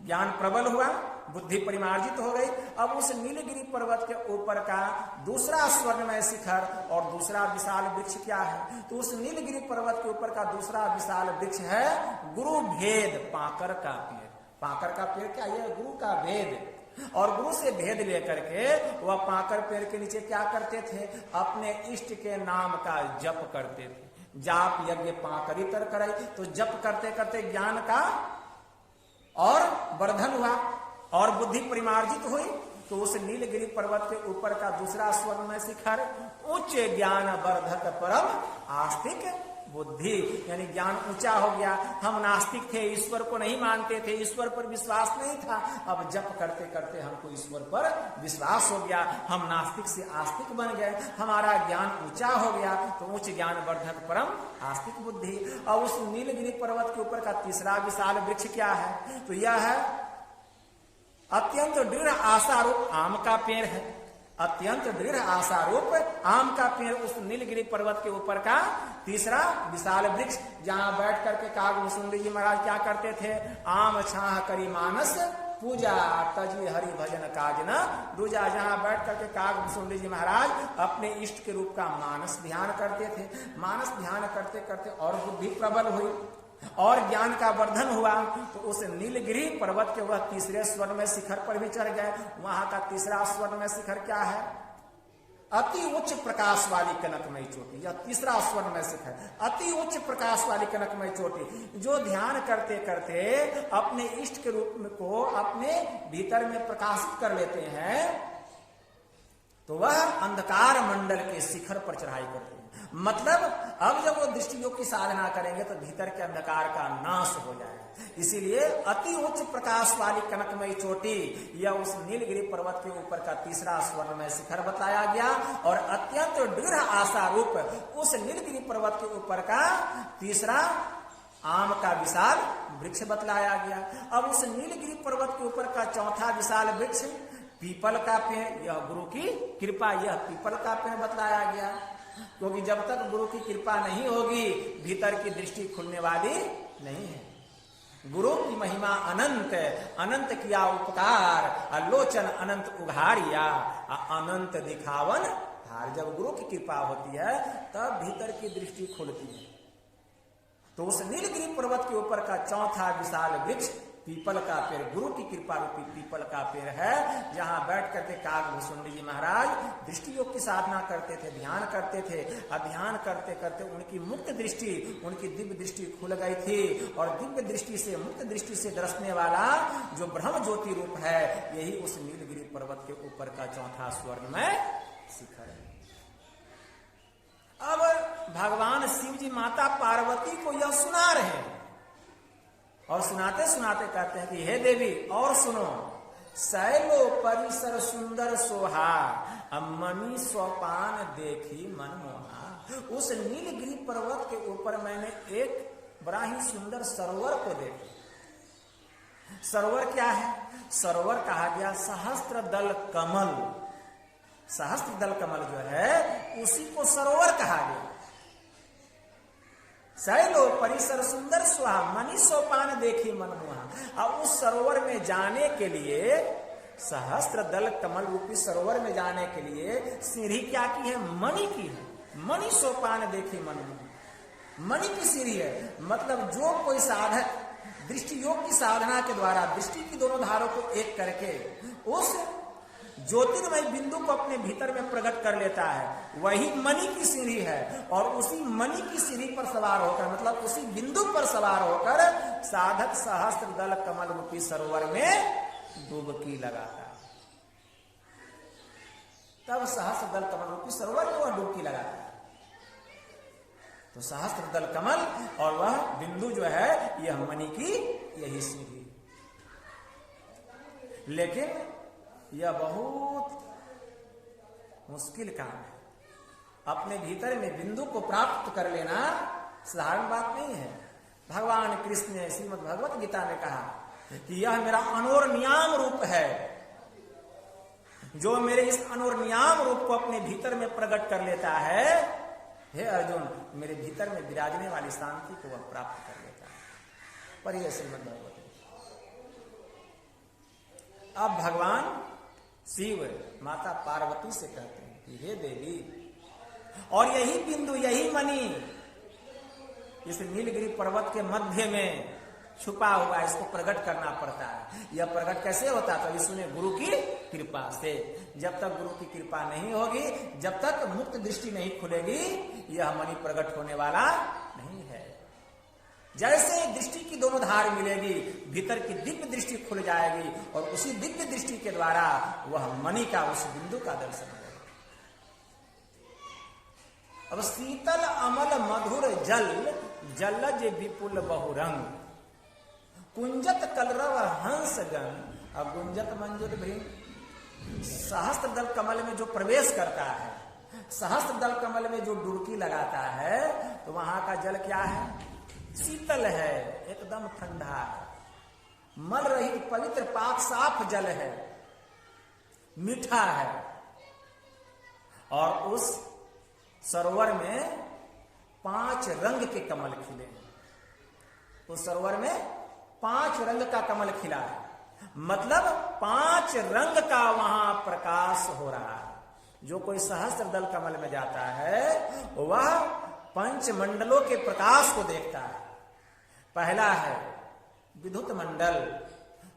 ज्ञान प्रबल हुआ, बुद्धि परिमार्जित हो गई। अब उस नीलगिरी पर्वत के ऊपर का दूसरा स्वर्णमय शिखर और दूसरा विशाल वृक्ष क्या है? तो उस नीलगिरी पर्वत के ऊपर का दूसरा विशाल वृक्ष है गुरु भेद, पाकर का पेड़। पाकर का पेड़ क्या? यह गुरु का भेद। और गुरु से भेद लेकर के वह पाकर पेड़ के नीचे क्या करते थे? अपने इष्ट के नाम का जप करते थे। जाप यज्ञ पाकरितर करे, तो जप करते करते ज्ञान का और वर्धन हुआ और बुद्धि परिमार्जित हुई। तो उस नीलगिरी पर्वत के ऊपर का दूसरा स्वर्णमय शिखर उच्च ज्ञान वर्धक परम आस्तिक बुद्धि, यानी ज्ञान ऊंचा हो गया। हम नास्तिक थे, ईश्वर को नहीं मानते थे, ईश्वर पर विश्वास नहीं था, अब जप करते करते हमको ईश्वर पर विश्वास हो गया, हम नास्तिक से आस्तिक बन गए, हमारा ज्ञान ऊंचा हो गया। तो उच्च ज्ञान वर्धक परम आस्तिक बुद्धि। और उस नीलगिरी पर्वत के ऊपर का तीसरा विशाल वृक्ष क्या है? तो यह है अत्यंत दृढ़ आशारूप आम का पेड़ है। अत्यंत दृढ़ आशारूप आम का पेड़ उस नीलगिरी पर्वत के ऊपर का तीसरा विशाल वृक्ष, जहां बैठ करके कागभूषुंडी जी महाराज क्या करते थे? आम छाह करी मानस पूजा, तजी हरि भजन काज न दूजा। जहां बैठ करके कागभूषुंडी जी महाराज अपने इष्ट के रूप का मानस ध्यान करते थे। मानस ध्यान करते करते और बुद्धि प्रबल हुई और ज्ञान का वर्धन हुआ। तो उस नीलगिरी पर्वत के वह तीसरे स्वर्णमय शिखर पर भी चढ़ गए। वहां का तीसरा स्वर्णमय शिखर क्या है? अति उच्च प्रकाश वाली कनकमयी चोटी। यह तीसरा स्वर्णमय शिखर, अति उच्च प्रकाश वाली कनकमयी चोटी, जो ध्यान करते करते अपने इष्ट के रूप को अपने भीतर में प्रकाशित कर लेते हैं, तो वह अंधकार मंडल के शिखर पर चढ़ाई करते हैं। मतलब अब जब वो दृष्टि योग की साधना करेंगे तो भीतर के अंधकार का नाश हो जाएगा। इसीलिए अति उच्च प्रकाश वाली कनकमयी चोटी, यह उस नीलगिरी पर्वत के ऊपर का तीसरा स्वर्णमय शिखर बताया गया। और अत्यंत दृढ़ आशा रूप उस नीलगिरी पर्वत के ऊपर का तीसरा आम का विशाल वृक्ष बतलाया गया। अब उस नीलगिरी पर्वत के ऊपर का चौथा विशाल वृक्ष पीपल का पेड़, यह गुरु की कृपा, यह पीपल का पेड़ बतलाया गया। क्योंकि जब तक गुरु की कृपा नहीं होगी भीतर की दृष्टि खुलने वाली नहीं है। गुरु की महिमा अनंत, अनंत किया उपकार, आलोचन अनंत उघारिया, अनंत दिखावन हार। जब गुरु की कृपा होती है तब भीतर की दृष्टि खुलती है। तो उस नीलगिरी पर्वत के ऊपर का चौथा विशाल वृक्ष पीपल का पेड़, गुरु की कृपा रूपी पीपल का पेड़ है, जहां बैठ करके कागभूषुंडी जी महाराज दृष्टि योग की साधना करते थे, ध्यान करते थे। अध्ययन करते करते उनकी मुक्त दृष्टि, उनकी दिव्य दृष्टि खुल गई थी। और दिव्य दृष्टि से, मुक्त दृष्टि से दरसने वाला जो ब्रह्म ज्योति रूप है, यही उस नीलगिरी पर्वत के ऊपर का चौथा स्वर्णमय शिखर है। अब भगवान शिव जी माता पार्वती को यह सुना रहे हैं और सुनाते सुनाते कहते हैं कि हे देवी और सुनो, शैलो परिसर सुंदर सोहा, मणि सोपान देखी मन मोहा। उस नीलगिरी पर्वत के ऊपर मैंने एक बड़ा ही सुंदर सरोवर को देखो। सरोवर क्या है? सरोवर कहा गया सहस्त्र दल कमल। सहस्त्र दल कमल जो है उसी को सरोवर कहा गया। शैलो परिसर सुंदर सुहा, मनी सोपान देखी मनमोहा। और उस सरोवर में जाने के लिए, सहस्त्र दल कमल रूपी सरोवर में जाने के लिए सीढ़ी क्या की है? मणि की है। मणि सोपान देखी मनमोहा, मणि की सीढ़ी है। मतलब जो कोई साधक दृष्टि योग की साधना के द्वारा दृष्टि की दोनों धारों को एक करके उस ज्योतिर्मय बिंदु को अपने भीतर में प्रकट कर लेता है, वही मणि की सीढ़ी है। और उसी मणि की सीढ़ी पर सवार होकर, मतलब उसी बिंदु पर सवार होकर साधक सहस्त्र दल कमल रूपी सरोवर में डुबकी लगाता है। तब सहस्त्र दल कमल रूपी सरोवर में वह डुबकी लगाता है। तो सहस्त्र दल कमल और वह बिंदु जो है यह मणि की यही सीढ़ी। लेकिन यह बहुत मुश्किल काम है। अपने भीतर में बिंदु को प्राप्त कर लेना साधारण बात नहीं है। भगवान कृष्ण ने श्रीमद् भगवत गीता में कहा कि यह मेरा अनोरनियाम रूप है। जो मेरे इस अनोरनियाम रूप को अपने भीतर में प्रकट कर लेता है, हे अर्जुन, मेरे भीतर में विराजने वाली शांति को वह प्राप्त कर लेता है। पर यह श्रीमद् भगवत। अब भगवान शिव माता पार्वती से कहते हैं कि हे देवी, और यही बिंदु, यही मणि इस नीलगिरी पर्वत के मध्य में छुपा हुआ, इसको प्रकट करना पड़ता है। यह प्रकट कैसे होता है? तो सुने, गुरु की कृपा से। जब तक गुरु की कृपा नहीं होगी, जब तक मुक्त दृष्टि नहीं खुलेगी, यह मणि प्रकट होने वाला नहीं है। जैसे दृष्टि की दोनों धार मिलेगी, भीतर की दिव्य दृष्टि खुल जाएगी और उसी दिव्य दृष्टि के द्वारा वह मणि का, उस बिंदु का दर्शन होगा। अब शीतल अमल मधुर जल, जलज विपुल बहुरंग, कुंजत कलरव हंसगन, और गुंजत मंजुल भृंग। सहस्त्र दल कमल में जो प्रवेश करता है, सहस्त्र दल कमल में जो डुबकी लगाता है, तो वहां का जल क्या है? शीतल है, एकदम ठंडा है, मल रहित पवित्र पाक साफ जल है, मीठा है। और उस सरोवर में 5 रंग के कमल खिले हैं। उस सरोवर में 5 रंग का कमल खिला है, मतलब 5 रंग का वहां प्रकाश हो रहा है। जो कोई सहस्त्र दल कमल में जाता है वह 5 मंडलों के प्रकाश को देखता है। पहला है विद्युत मंडल,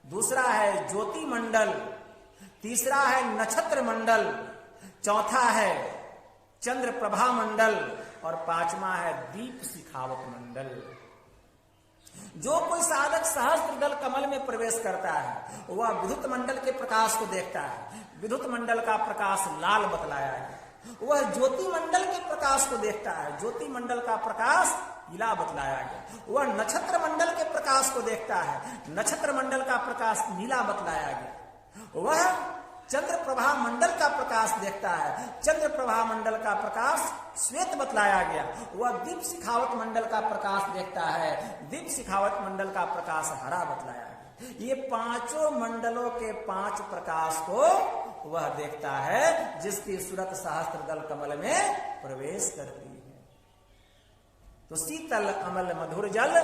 दूसरा है ज्योति मंडल, तीसरा है नक्षत्र मंडल, चौथा है चंद्र प्रभा मंडल और 5वां है दीप शिखावत मंडल। जो कोई साधक सहस्त्र दल कमल में प्रवेश करता है वह विद्युत मंडल के प्रकाश को देखता है। विद्युत मंडल का प्रकाश लाल बतलाया है। वह ज्योति मंडल के प्रकाश को देखता है, ज्योति मंडल का प्रकाश पीला बतलाया गया। वह नक्षत्र मंडल के प्रकाश को देखता है, नक्षत्र मंडल का प्रकाश नीला बतलाया गया। वह चंद्र प्रभा मंडल का प्रकाश देखता है, चंद्र प्रभा मंडल का प्रकाश श्वेत बतलाया गया। वह दीप शिखावत मंडल का प्रकाश देखता है, दीप शिखावत मंडल का प्रकाश हरा बतलाया गया। ये 5 मंडलों के 5 प्रकाश को वह देखता है, जिसकी सूरत सहस्त्र दल कमल में प्रवेश करती है। तो शीतल अमल मधुर जल,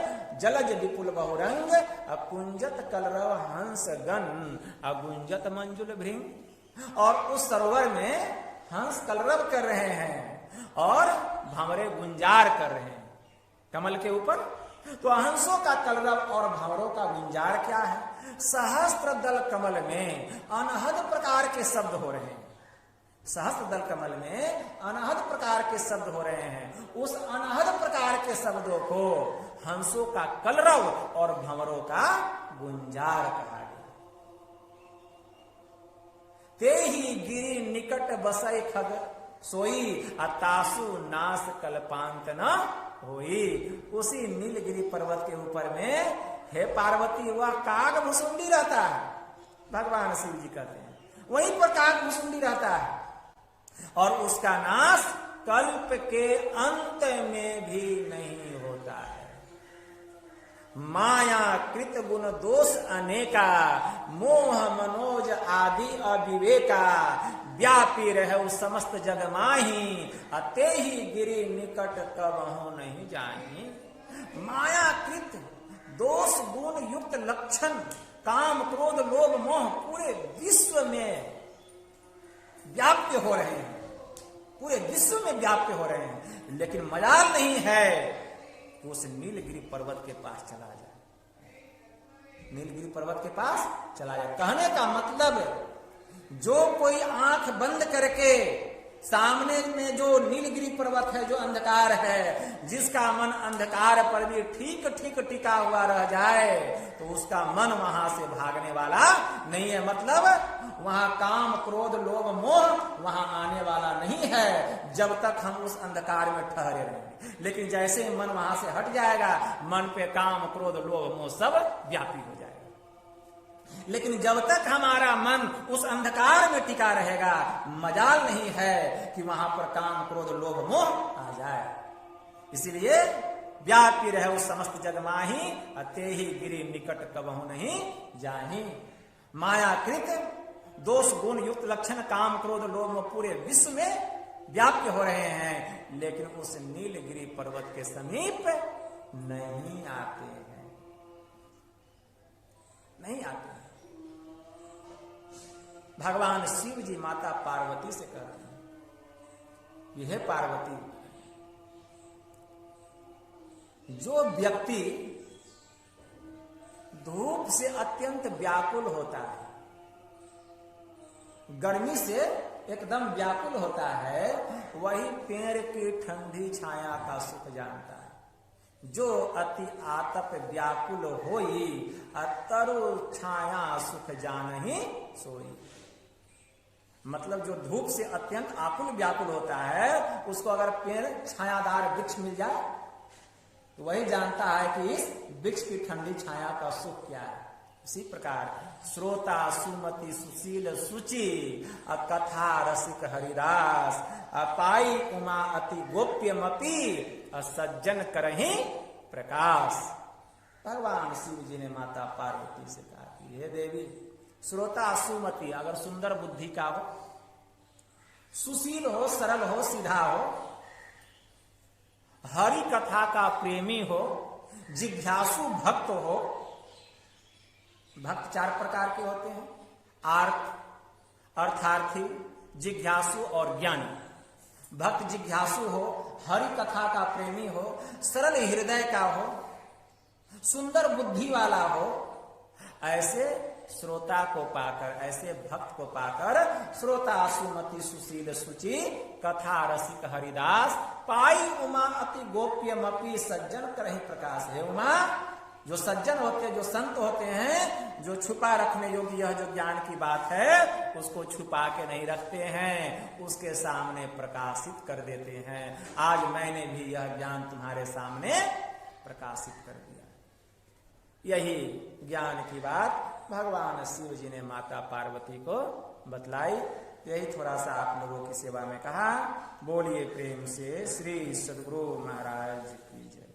जलज विपुल बहुरंग, अकुंजत कलरव हंस गन, अगुंजत मंजुल भृंग। और उस सरोवर में हंस कलरव कर रहे हैं और भंवरे गुंजार कर रहे हैं कमल के ऊपर। तो हंसों का कलरव और भंवरों का गुंजार क्या है? सहस्त्र दल कमल में अनहद प्रकार के शब्द हो रहे हैं। सहस्त्र दल कमल में अनहद प्रकार के शब्द हो रहे हैं। उस अनहद प्रकार के शब्दों को हंसों का कलरव और भंवरों का गुंजार कहा गया। ते ही गिरी निकट बसई खग सोई, अतासु नाश कल्पांत न होई। उसी नीलगिरी पर्वत के ऊपर में हे पार्वती वह काग भुसुंडी रहता है। भगवान शिव जी कहते हैं वहीं पर काग भुसुंडी रहता है और उसका नाश कल्प के अंत में भी नहीं होता है। माया कृत गुण दोष अनेका, मोह मनोज आदि अविवेका, व्यापी रहे समस्त जग माही, अते ही गिरी निकट कबहु नहीं जाही। माया कृत दोष गुण युक्त लक्षण काम क्रोध लोभ मोह पूरे विश्व में व्याप्य हो रहे हैं, पूरे विश्व में व्याप्य हो रहे हैं, लेकिन मजाल नहीं है कि उस नीलगिरी पर्वत के पास चला जाए, नीलगिरी पर्वत के पास चला जाए। कहने का मतलब जो कोई आंख बंद करके सामने में जो नीलगिरी पर्वत है, जो अंधकार है, जिसका मन अंधकार पर भी ठीक ठीक टिका हुआ रह जाए, तो उसका मन वहां से भागने वाला नहीं है। मतलब वहां काम क्रोध लोभ मोह वहां आने वाला नहीं है, जब तक हम उस अंधकार में ठहरे रहेंगे। लेकिन जैसे ही मन वहां से हट जाएगा, मन पे काम क्रोध लोभ मोह सब व्यापी हो जाएगा। लेकिन जब तक हमारा मन उस अंधकार में टिका रहेगा, मजाल नहीं है कि वहां पर काम क्रोध लोभ मोह आ जाए। इसलिए व्यापी रहे उस समस्त जग माही, अते ही गिरी निकट कबहु नहीं जाही। मायाकृत दोष गुण युक्त लक्षण काम क्रोध लोभ मोह पूरे विश्व में व्याप्य हो रहे हैं, लेकिन उस नीलगिरी पर्वत के समीप नहीं आते हैं, नहीं आते हैं। भगवान शिव जी माता पार्वती से कहते हैं, यह पार्वती, जो व्यक्ति धूप से अत्यंत व्याकुल होता है, गर्मी से एकदम व्याकुल होता है, वही पेड़ की ठंडी छाया का सुख जानता है। जो अति आतप व्याकुल होई, अतरु छाया सुख जानहि सोई। मतलब जो धूप से अत्यंत आकुल व्याकुल होता है, उसको अगर पेड़ छायादार वृक्ष मिल जाए तो वही जानता है कि इस वृक्ष की ठंडी छाया का सुख क्या है। इसी प्रकार श्रोता सुमति सुशील सुचि, कथा रसिक हरिदास, पाई उमा अति गोप्यमपि, सज्जन करहि प्रकाश। भगवान शिव जी ने माता पार्वती से कहा कि हे देवी, श्रोता सुमति, अगर सुंदर बुद्धि का हो, सुशील हो, सरल हो, सीधा हो, हरि कथा का प्रेमी हो, जिज्ञासु भक्त हो। भक्त चार प्रकार के होते हैं, आर्थ, अर्थार्थी, जिज्ञासु और ज्ञानी। भक्त जिज्ञासु हो, हरि कथा का प्रेमी हो, सरल हृदय का हो, सुंदर बुद्धि वाला हो, ऐसे श्रोता को पाकर, ऐसे भक्त को पाकर, श्रोता सुमति सुशील सुचि, कथा रसिक हरिदास, पाई उमा अति गोप्यमपि, सज्जन करहि प्रकाश। है उमा, जो सज्जन होते हैं, जो संत होते हैं, जो छुपा रखने योग्य यह जो ज्ञान की बात है, उसको छुपा के नहीं रखते हैं, उसके सामने प्रकाशित कर देते हैं। आज मैंने भी यह ज्ञान तुम्हारे सामने प्रकाशित कर दिया। यही ज्ञान की बात भगवान शिव जी ने माता पार्वती को बतलाई। यही थोड़ा सा आप लोगों की सेवा में कहा। बोलिए प्रेम से श्री सद्गुरु महाराज की जय।